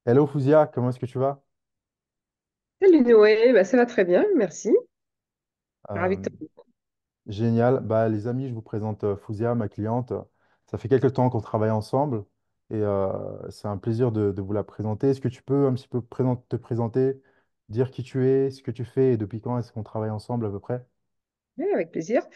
Hello Fouzia, comment est-ce que tu vas? Salut Noé, bah, ça va très bien, merci. Ravi de Euh, te... Génial. Bah, les amis, je vous présente Fouzia, ma cliente. Ça fait quelques temps qu'on travaille ensemble et c'est un plaisir de vous la présenter. Est-ce que tu peux un petit peu te présenter, dire qui tu es, ce que tu fais et depuis quand est-ce qu'on travaille ensemble à peu près? Oui, avec plaisir.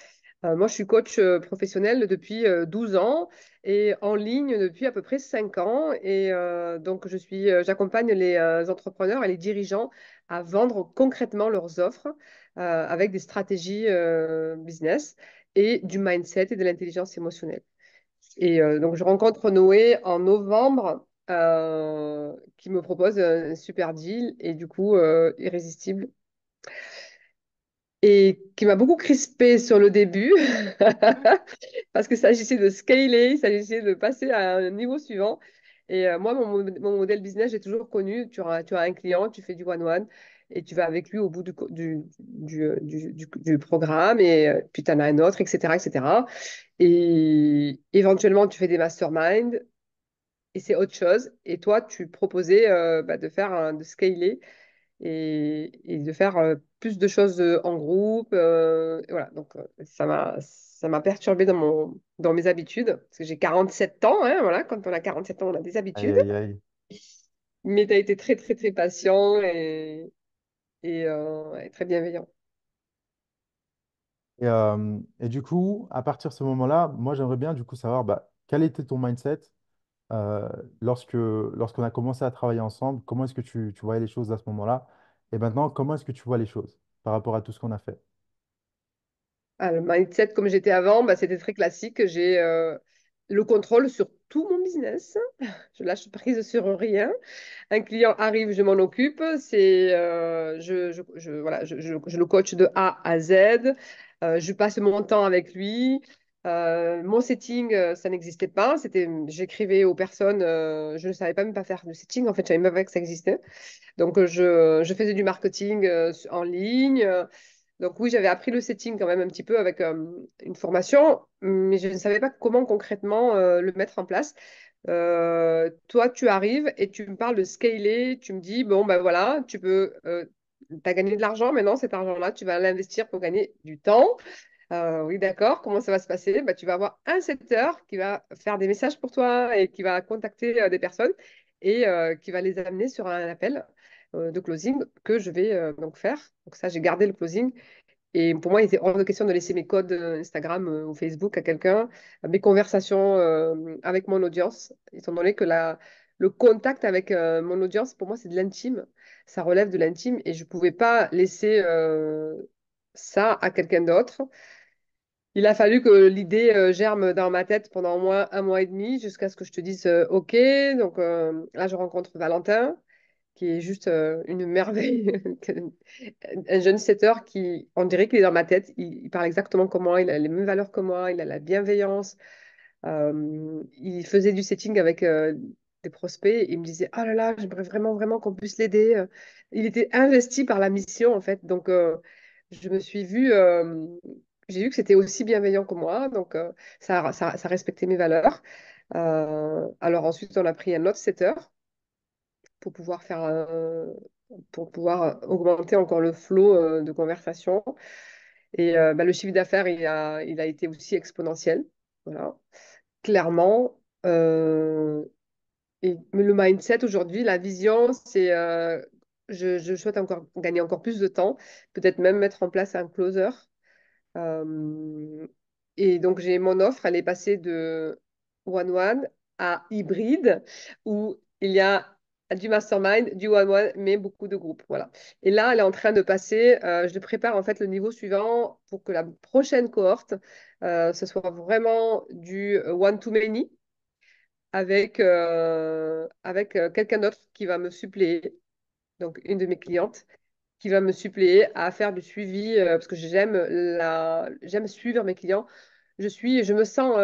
Moi, je suis coach professionnel depuis 12 ans et en ligne depuis à peu près 5 ans. Et donc, j'accompagne les entrepreneurs et les dirigeants à vendre concrètement leurs offres avec des stratégies business et du mindset et de l'intelligence émotionnelle. Et donc, je rencontre Noé en novembre qui me propose un super deal et du coup, irrésistible et qui m'a beaucoup crispée sur le début parce qu'il s'agissait de scaler, il s'agissait de passer à un niveau suivant. Et moi, mon modèle business, j'ai toujours connu, tu as un client, tu fais du one-one et tu vas avec lui au bout du programme et puis tu en as un autre, etc., etc. Et éventuellement, tu fais des masterminds et c'est autre chose. Et toi, tu proposais de scaler et de faire plus de choses en groupe. Et voilà, donc ça m'a perturbée dans mes habitudes, parce que j'ai 47 ans, hein, voilà, quand on a 47 ans, on a des Aïe, habitudes. aïe, aïe. Mais tu as été très, très, très patient et très bienveillant. Et du coup, à partir de ce moment-là, moi j'aimerais bien du coup savoir bah, quel était ton mindset euh, lorsqu'on a commencé à travailler ensemble, comment est-ce que tu voyais les choses à ce moment-là? Et maintenant, comment est-ce que tu vois les choses par rapport à tout ce qu'on a fait? Ah, le mindset, comme j'étais avant, bah, c'était très classique. J'ai le contrôle sur tout mon business. Je lâche prise sur rien. Un client arrive, je m'en occupe. Voilà, je le coach de A à Z. Je passe mon temps avec lui. Mon setting, ça n'existait pas. J'écrivais aux personnes, je ne savais pas même pas faire de setting. En fait, je savais même pas que ça existait. Donc, je faisais du marketing en ligne. Donc, oui, j'avais appris le setting quand même un petit peu avec une formation, mais je ne savais pas comment concrètement le mettre en place. Toi, tu arrives et tu me parles de scaler. Tu me dis, bon, ben voilà, tu as gagné de l'argent. Maintenant, cet argent-là, tu vas l'investir pour gagner du temps. Oui, d'accord. Comment ça va se passer? Bah, tu vas avoir un setter qui va faire des messages pour toi et qui va contacter des personnes et qui va les amener sur un appel de closing que je vais donc faire. Donc ça, j'ai gardé le closing. Et pour moi, il était hors de question de laisser mes codes Instagram ou Facebook à quelqu'un, mes conversations avec mon audience, étant donné que le contact avec mon audience, pour moi, c'est de l'intime. Ça relève de l'intime et je ne pouvais pas laisser ça à quelqu'un d'autre. Il a fallu que l'idée germe dans ma tête pendant au moins un mois et demi jusqu'à ce que je te dise OK. Donc là, je rencontre Valentin, qui est juste une merveille. Un jeune setter qui, on dirait qu'il est dans ma tête. Il parle exactement comme moi, il a les mêmes valeurs que moi, il a la bienveillance. Il faisait du setting avec des prospects et il me disait, oh là là, j'aimerais vraiment, vraiment qu'on puisse l'aider. Il était investi par la mission, en fait. Donc, je me suis vue, j'ai vu que c'était aussi bienveillant que moi. Donc, ça respectait mes valeurs. Alors ensuite, on a pris un autre setter pour pouvoir pour pouvoir augmenter encore le flot de conversation. Et le chiffre d'affaires, il a été aussi exponentiel. Voilà, clairement. Mais le mindset aujourd'hui, la vision, c'est je souhaite encore gagner encore plus de temps, peut-être même mettre en place un closer. Euh, et donc, j'ai mon offre, elle est passée de one-one à hybride, où il y a du mastermind, du one-one, mais beaucoup de groupes. Voilà. Et là, elle est en train de passer, je prépare en fait le niveau suivant pour que la prochaine cohorte, ce soit vraiment du one-to-many avec quelqu'un d'autre qui va me suppléer, donc une de mes clientes qui va me suppléer à faire du suivi parce que j'aime suivre mes clients. Je me sens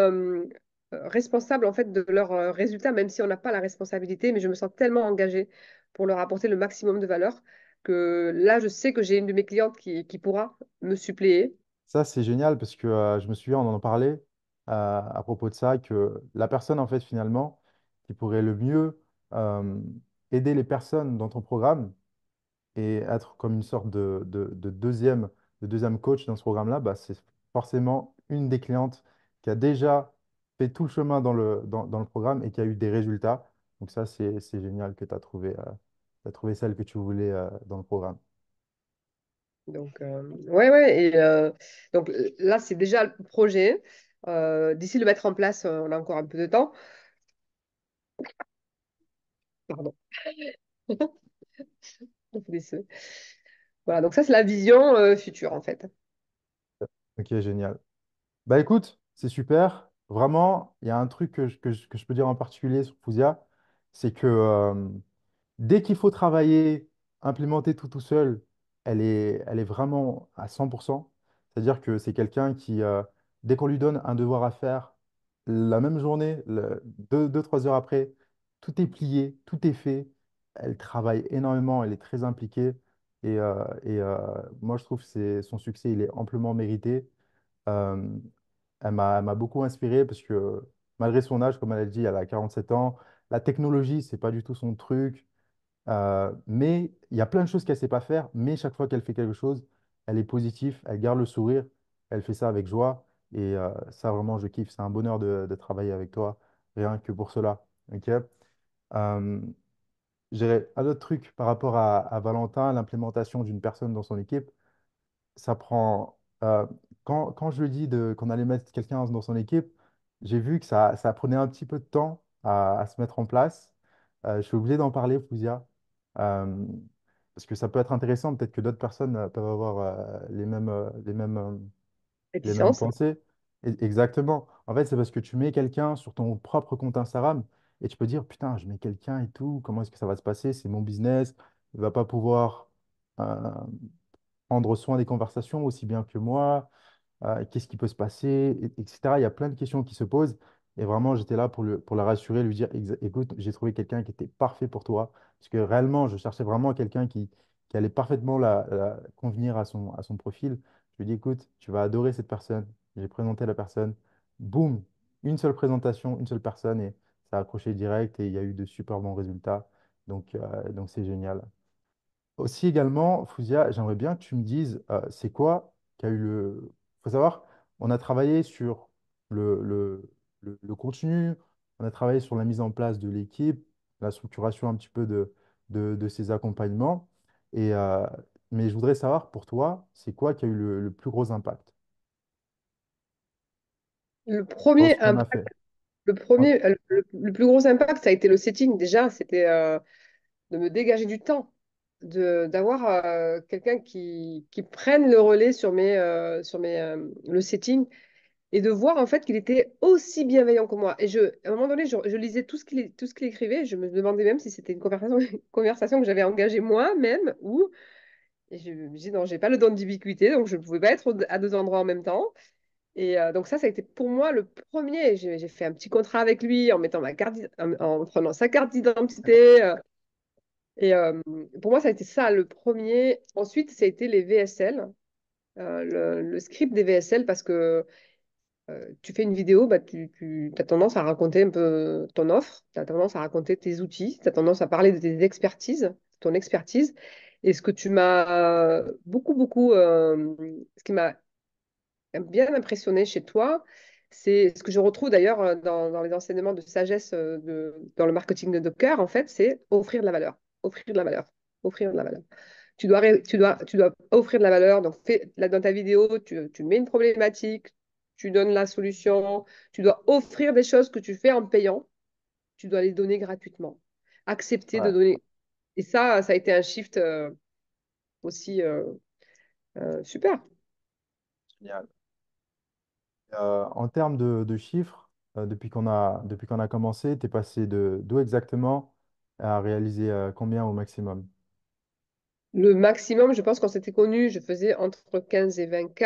responsable en fait de leurs résultats, même si on n'a pas la responsabilité, mais je me sens tellement engagée pour leur apporter le maximum de valeur que là, je sais que j'ai une de mes clientes qui pourra me suppléer. Ça, c'est génial parce que je me souviens, on en parlait à propos de ça, que la personne, en fait, finalement, qui pourrait le mieux aider les personnes dans ton programme et être comme une sorte de deuxième coach dans ce programme-là, bah, c'est forcément une des clientes qui a déjà fait tout le chemin dans le programme et qui a eu des résultats. Donc ça, c'est génial que tu as t'as trouvé celle que tu voulais dans le programme. Donc, ouais, ouais. Et donc là, c'est déjà le projet. D'ici le mettre en place, on a encore un peu de temps. Pardon. On fait des seux. Voilà, donc ça, c'est la vision future, en fait. Ok, génial. Bah écoute, c'est super. Vraiment, il y a un truc que je peux dire en particulier sur Fusia, c'est que dès qu'il faut travailler, implémenter tout seul, elle est vraiment à 100%. C'est-à-dire que c'est quelqu'un qui, dès qu'on lui donne un devoir à faire, la même journée, deux, 3 heures après, tout est plié, tout est fait. Elle travaille énormément, elle est très impliquée. Moi, je trouve que son succès, il est amplement mérité. Euh, elle m'a beaucoup inspiré parce que malgré son âge, comme elle a dit, elle a 47 ans. La technologie, c'est pas du tout son truc. Mais il y a plein de choses qu'elle sait pas faire. Mais chaque fois qu'elle fait quelque chose, elle est positive, elle garde le sourire, elle fait ça avec joie. Ça, vraiment, je kiffe. C'est un bonheur de travailler avec toi, rien que pour cela. Ok. J'ai un autre truc par rapport à Valentin, l'implémentation d'une personne dans son équipe. Ça prend. Quand je lui ai dit qu'on allait mettre quelqu'un dans son équipe, j'ai vu que ça prenait un petit peu de temps à se mettre en place. Je suis obligé d'en parler, Fouzia, euh, parce que ça peut être intéressant. Peut-être que d'autres personnes peuvent avoir les mêmes Réticence. pensées. Exactement. En fait, c'est parce que tu mets quelqu'un sur ton propre compte Instagram et tu peux dire, putain, je mets quelqu'un et tout, comment est-ce que ça va se passer? C'est mon business, il va pas pouvoir euh, prendre soin des conversations aussi bien que moi, qu'est-ce qui peut se passer, etc. Il y a plein de questions qui se posent. Et vraiment, j'étais là pour la rassurer, lui dire, écoute, j'ai trouvé quelqu'un qui était parfait pour toi. Parce que réellement, je cherchais vraiment quelqu'un qui allait parfaitement convenir à son profil. Je lui ai dit, écoute, tu vas adorer cette personne. J'ai présenté la personne. Boum, une seule présentation, une seule personne, et ça a accroché direct et il y a eu de super bons résultats. Donc c'est génial. Aussi également, Fouzia, j'aimerais bien que tu me dises, c'est quoi qui a eu le... faut savoir, on a travaillé sur le contenu, on a travaillé sur la mise en place de l'équipe, la structuration un petit peu de ces accompagnements. Et, euh, mais je voudrais savoir, pour toi, c'est quoi qui a eu le plus gros impact Le dans ce premier qu'on a impact, fait? En- le plus gros impact, ça a été le setting. Déjà, c'était de me dégager du temps, d'avoir quelqu'un qui prenne le relais sur le setting et de voir en fait qu'il était aussi bienveillant que moi. À un moment donné, je lisais tout ce qu'il écrivait. Et je me demandais même si c'était une conversation, une conversation que j'avais engagée moi-même ou. Et je me dis, non, j'ai pas le don d'ubiquité, donc je ne pouvais pas être à deux endroits en même temps. Et donc ça a été pour moi le premier. J'ai fait un petit contrat avec lui en mettant en prenant sa carte d'identité. Et pour moi, ça a été ça le premier. Ensuite, ça a été les VSL, le script des VSL, parce que tu fais une vidéo, bah, tu as tendance à raconter un peu ton offre, tu as tendance à raconter tes outils, tu as tendance à parler de tes expertises, ton expertise. Et ce que tu m'as beaucoup, ce qui m'a bien impressionné chez toi, c'est ce que je retrouve d'ailleurs dans les enseignements de sagesse dans le marketing de cœur, en fait, c'est offrir de la valeur, offrir de la valeur, offrir de la valeur. Tu dois offrir de la valeur. Donc, là, dans ta vidéo, tu mets une problématique, tu donnes la solution. Tu dois offrir des choses que tu fais en payant. Tu dois les donner gratuitement. Accepter de Ouais, donner. Et ça a été un shift aussi super. génial. En termes de chiffres, depuis qu'on a commencé, tu es passé de d'où exactement à réaliser combien au maximum? Le maximum, je pense, quand c'était connu, je faisais entre 15 et 20 k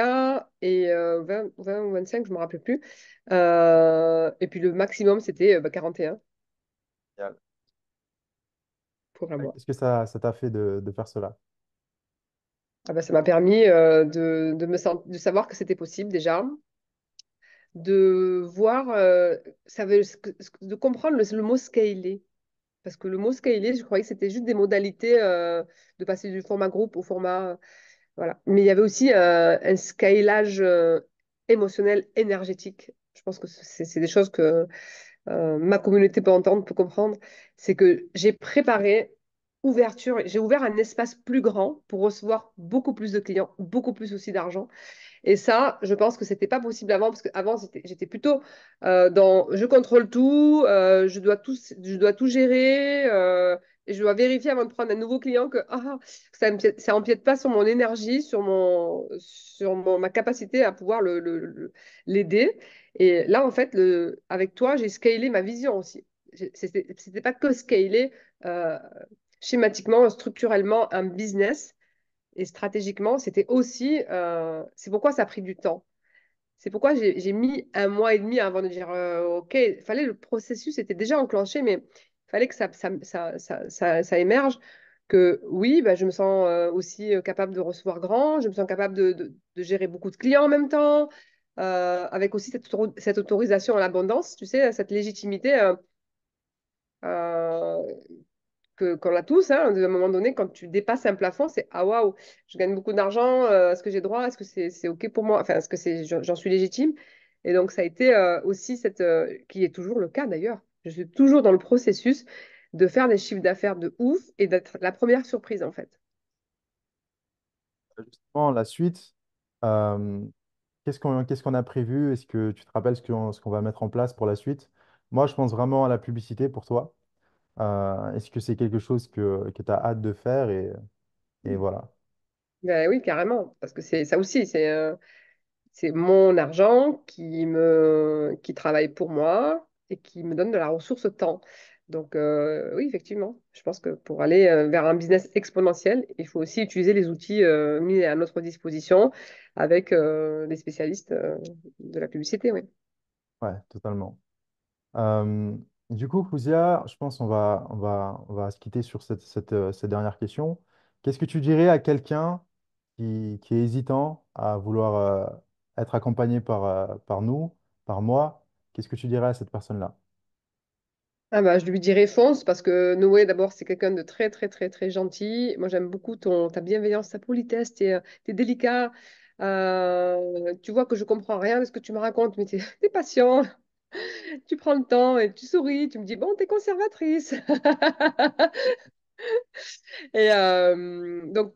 et 20 ou 25, je ne me rappelle plus. Et puis le maximum, c'était 41 Génial. pour un mois. Qu'est-ce que ça t'a fait de faire cela? Ah bah, ça m'a permis de savoir que c'était possible déjà, de voir, de comprendre le mot scaler. Parce que le mot scaler, je croyais que c'était juste des modalités de passer du format groupe au format. Voilà. Mais il y avait aussi un scalage émotionnel, énergétique. Je pense que c'est des choses que ma communauté peut entendre, peut comprendre. C'est que j'ai préparé j'ai ouvert un espace plus grand pour recevoir beaucoup plus de clients, beaucoup plus aussi d'argent. Et ça, je pense que c'était pas possible avant, parce qu'avant, j'étais plutôt dans je contrôle tout, je dois tout gérer, et je dois vérifier avant de prendre un nouveau client que ça empiète pas sur mon énergie, ma capacité à pouvoir l'aider. Et là, en fait, avec toi, j'ai scalé ma vision aussi. C'était pas que scaler euh, schématiquement, structurellement un business et stratégiquement, c'était aussi, c'est pourquoi ça a pris du temps. C'est pourquoi j'ai mis un mois et demi avant de dire, OK, le processus était déjà enclenché, mais il fallait que ça émerge, que oui, bah, je me sens aussi capable de recevoir grand, je me sens capable de gérer beaucoup de clients en même temps, avec aussi cette autorisation à l'abondance, tu sais, cette légitimité euh, qu'on a tous, hein, à un moment donné, quand tu dépasses un plafond, c'est ah waouh, je gagne beaucoup d'argent, est-ce que j'ai droit, est-ce que c'est OK pour moi, enfin, est-ce que j'en suis légitime? Et donc, ça a été aussi qui est toujours le cas d'ailleurs. Je suis toujours dans le processus de faire des chiffres d'affaires de ouf et d'être la première surprise en fait. Justement, la suite, euh, qu'est-ce qu'on a prévu? Est-ce que tu te rappelles ce qu'on va mettre en place pour la suite? Moi, je pense vraiment à la publicité pour toi. Est-ce que c'est quelque chose que tu as hâte de faire? Et voilà. Ben oui, carrément, parce que c'est ça aussi, c'est mon argent qui travaille pour moi et qui me donne de la ressource temps. Donc, oui, effectivement, je pense que pour aller vers un business exponentiel, il faut aussi utiliser les outils mis à notre disposition avec les spécialistes de la publicité. Oui. Ouais, totalement. Euh, du coup, Fouzia, je pense on va se quitter sur cette dernière question. Qu'est-ce que tu dirais à quelqu'un qui est hésitant à vouloir être accompagné par nous, par moi? Qu'est-ce que tu dirais à cette personne-là? Ah bah, je lui dirais fonce parce que Noé, d'abord, c'est quelqu'un de très, très, très, très gentil. Moi, j'aime beaucoup ta bienveillance, ta politesse, t'es délicat. Tu vois que je comprends rien de ce que tu me racontes, mais t'es patient. Tu prends le temps et tu souris. Tu me dis, bon, t'es conservatrice. Et donc,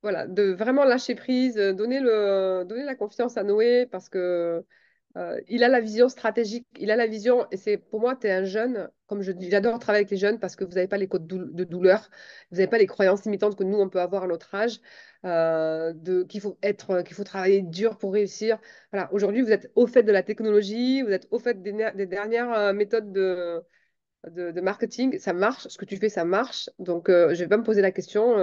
voilà, de vraiment lâcher prise, donner la confiance à Noé parce que il a la vision stratégique, il a la vision, et c'est pour moi, tu es un jeune, comme je dis, j'adore travailler avec les jeunes parce que vous n'avez pas les codes de douleur, vous n'avez pas les croyances limitantes que nous, on peut avoir à notre âge, qu'il faut travailler dur pour réussir. Voilà, aujourd'hui, vous êtes au fait de la technologie, vous êtes au fait des dernières méthodes de marketing, ça marche, ce que tu fais, ça marche. Donc, je vais pas me poser la question,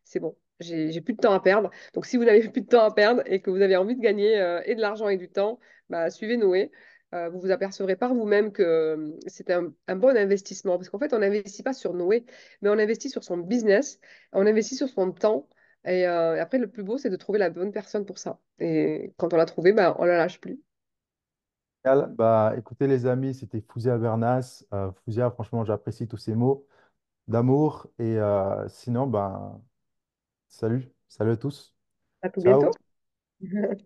c'est bon, j'ai plus de temps à perdre. Donc, si vous n'avez plus de temps à perdre et que vous avez envie de gagner et de l'argent et du temps, bah, suivez Noé. Vous vous apercevrez par vous-même que c'est un bon investissement. Parce qu'en fait, on n'investit pas sur Noé, mais on investit sur son business, on investit sur son temps. Et après, le plus beau, c'est de trouver la bonne personne pour ça. Et quand on l'a trouvé, bah, on la lâche plus. Bah, écoutez, les amis, c'était Fouzia Bernas. Fouzia, franchement, j'apprécie tous ces mots d'amour. Et sinon, ben, salut. Salut à tous. À tout Ciao. bientôt.